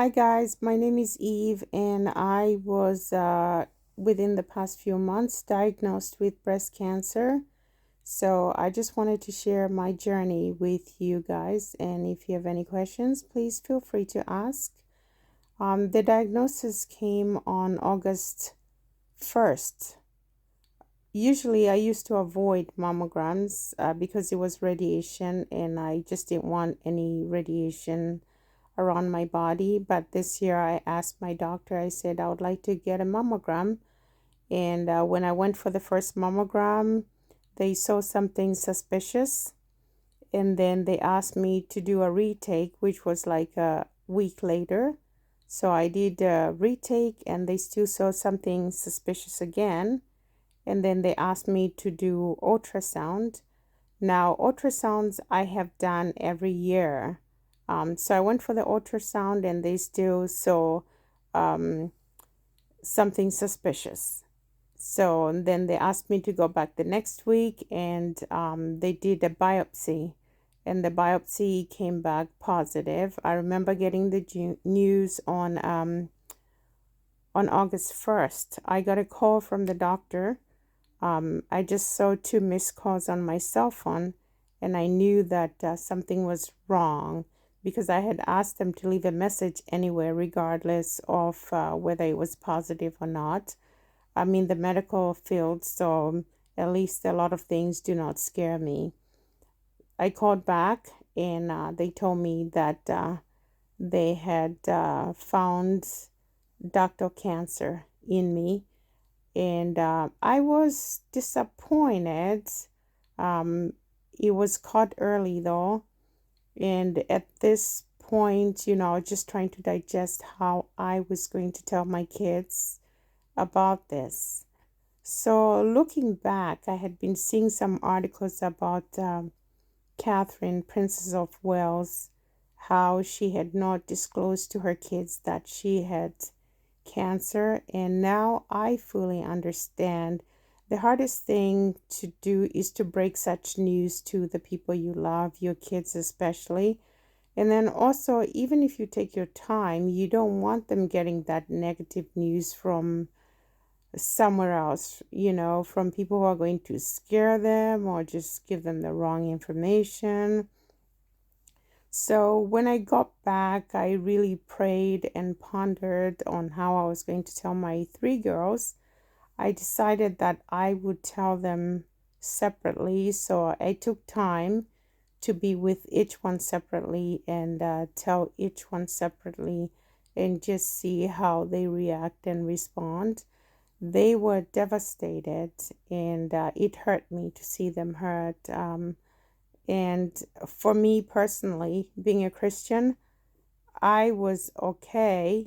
Hi guys, my name is Eve, and I was within the past few months diagnosed with breast cancer. So I just wanted to share my journey with you guys, and if you have any questions, please feel free to ask. The diagnosis came on August 1st. Usually, I used to avoid mammograms because it was radiation, and I just didn't want any radiation around my body. But this year I asked my doctor, I said I would like to get a mammogram. And when I went for the first mammogram, they saw something suspicious. And then they asked me to do a retake, which was like a week later. So I did a retake, and they still saw something suspicious again. And then they asked me to do ultrasound. Now, ultrasounds I have done every year. So I went for the ultrasound, and they still saw um, something suspicious. So then they asked me to go back the next week, and they did a biopsy, and the biopsy came back positive. I remember getting the news on August 1st. I got a call from the doctor. I just saw two missed calls on my cell phone, and I knew that something was wrong because I had asked them to leave a message anywhere, regardless of whether it was positive or not. I'm in the medical field, so at least a lot of things do not scare me. I called back, and they told me that they had found ductal cancer in me, and I was disappointed. Um, it was caught early though, and at this point, just trying to digest how I was going to tell my kids about this. So looking back, I had been seeing some articles about Catherine, Princess of Wales, how she had not disclosed to her kids that she had cancer, and now I fully understand. The hardest thing to do is to break such news to the people you love, your kids especially. And then also, even if you take your time, you don't want them getting that negative news from somewhere else, from people who are going to scare them or just give them the wrong information. So when I got back, I really prayed and pondered on how I was going to tell my three girls. I decided that I would tell them separately. So I took time to be with each one separately and tell each one separately and just see how they react and respond. They were devastated, and it hurt me to see them hurt. And for me personally, being a Christian, I was okay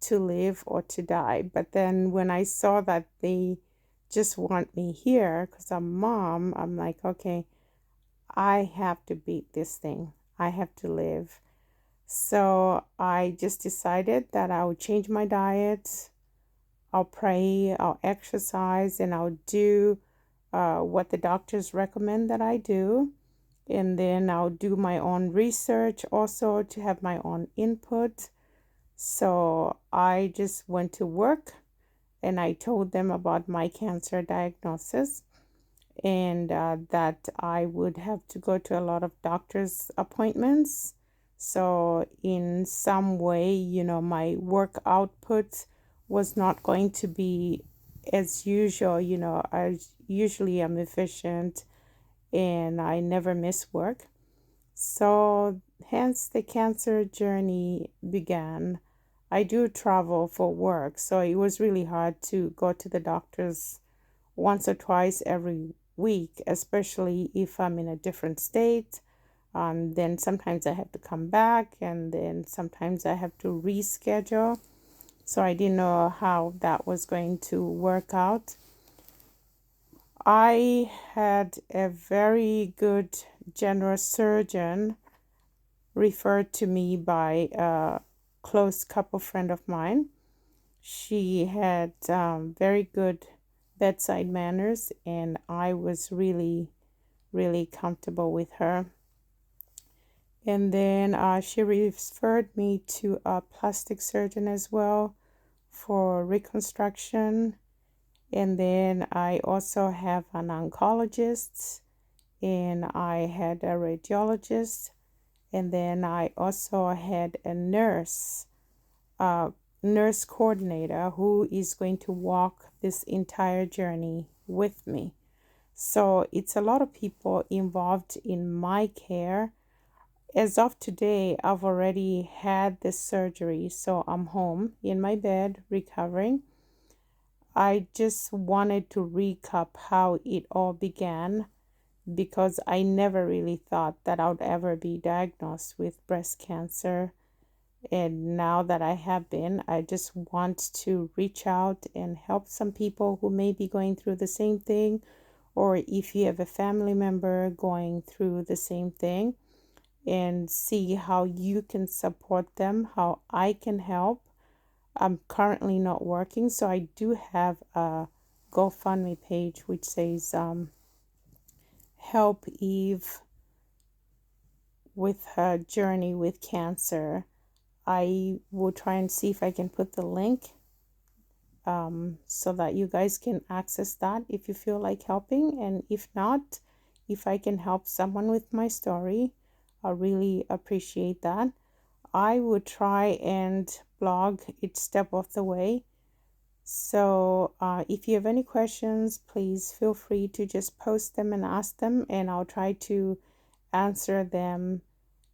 to live or to die. But then when I saw that they just want me here because I'm mom, I'm like, okay, I have to beat this thing. I have to live. So I just decided that I would change my diet. I'll pray, I'll exercise, and I'll do what the doctors recommend that I do. And then I'll do my own research also to have my own input. So I just went to work, and I told them about my cancer diagnosis, and that I would have to go to a lot of doctor's appointments. So, in some way, my work output was not going to be as usual. I usually am efficient, and I never miss work. So, hence the cancer journey began. I do travel for work, so it was really hard to go to the doctors once or twice every week, especially if I'm in a different state. Then sometimes I have to come back, and then sometimes I have to reschedule. So I didn't know how that was going to work out. I had a very good general surgeon referred to me by a close couple friend of mine. She had very good bedside manners, and I was really, really comfortable with her. And then she referred me to a plastic surgeon as well for reconstruction. And then I also have an oncologist, and I had a radiologist, and then I also had a uh, nurse coordinator who is going to walk this entire journey with me. So it's a lot of people involved in my care. As of today, I've already had this surgery, so I'm home in my bed recovering. I just wanted to recap how it all began because I never really thought that I would ever be diagnosed with breast cancer. And now that I have been, I just want to reach out and help some people who may be going through the same thing, or if you have a family member going through the same thing, and see how you can support them, how I can help. I'm currently not working, so I do have a GoFundMe page which says Help Eve with her journey with cancer. I will try and see if I can put the link so that you guys can access that if you feel like helping. And if not, if I can help someone with my story, I really appreciate that. I would try and blog each step of the way. So if you have any questions, please feel free to just post them and ask them, and I'll try to answer them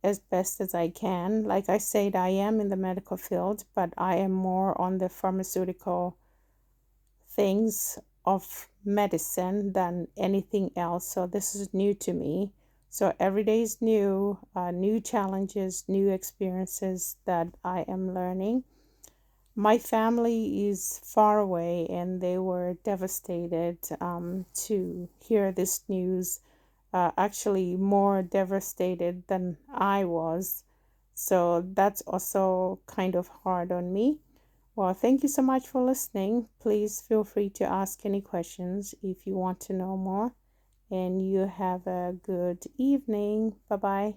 as best as I can. Like I said, I am in the medical field, but I am more on the pharmaceutical things of medicine than anything else. So this is new to me. So every day is new, new challenges, new experiences that I am learning. My family is far away, and they were devastated to hear this news. Actually, more devastated than I was. So that's also kind of hard on me. Well, thank you so much for listening. Please feel free to ask any questions if you want to know more. And you have a good evening. Bye bye.